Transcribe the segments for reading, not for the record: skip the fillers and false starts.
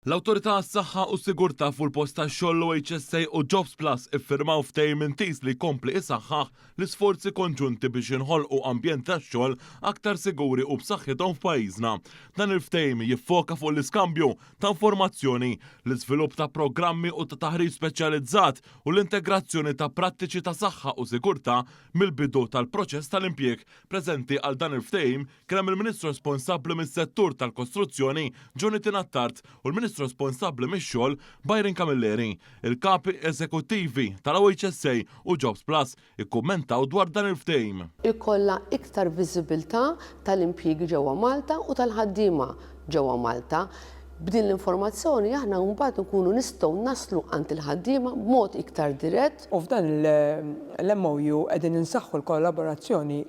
L-Awtorità għas-Saħħa u s-Sigurtà fuq il-post tax-xogħol OHSA u Jobs Plus iffirmaw ftehim intis li jkompli isaħħaħ l-isforzi konġunti biex inħolqu ambjent tax-xogħol aktar siguri u b'saħħithom f'pajjiżna. Dan il-ftehim jiffoka fuq l-iskambju ta' informazzjoni, l-iżvilupp ta' programmi u ta' taħriġ speċjalizzat u l-integrazzjoni ta' prattiċi ta' saħħa u sigurtà mill-bidu tal-proċess tal-impjieg. Preżenti għal dan il-ftehim kien hemm il-Ministru responsabbli mis-settur tal-kostruzzjoni Jonathan Attard u l-Ministru responsabbli mix-xogħol Byron Camilleri. Il-kapi eżekuttivi tal-OHSA u Jobs Plus ikkummentaw dwar dan il-ftehim. Ikolla iktar viżibilità tal-impjiegi ġewwa Malta u tal-ħaddiema ġewwa Malta. B'din l-informazzjoni aħna mbagħad nkunu nistgħu naslu għand il-ħaddiema b'mod iktar dirett. U f'dan l-MOU qegħdin insaħħu l-kollaborazzjoni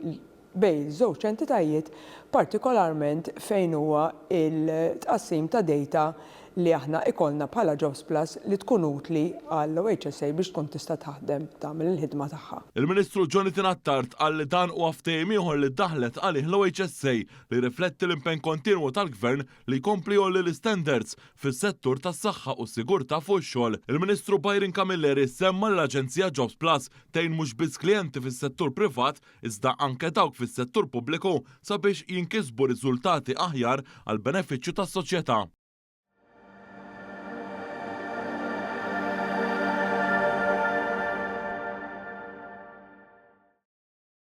bejn żewġ entitajiet, partikolarment fejn huwa il-tqassim ta' data li aħna ikollna bħala Jobs Plus li tkun utli għall-OHSA biex tkun tista' taħdem tagħmel il-ħidma tagħha. Il-Ministru Jonathan Attard qal li dan huwa ftehim ieħor li ddaħlet għalih l-OHSA li rifletti l-impenn kontinwu tal-Gvern li jkompli jolli l-standards fis-settur tas-saħħa u s-sigurtà fuq ix-xogħol. Il-Ministru Byron Camilleri semma l-Aġenzija Jobs Plus tgħin mhux biss klijenti fis-settur privat iżda anke dawk fis-settur pubbliku sabiex jinkisbu riżultati aħjar għall benefiċċju tas-soċjetà.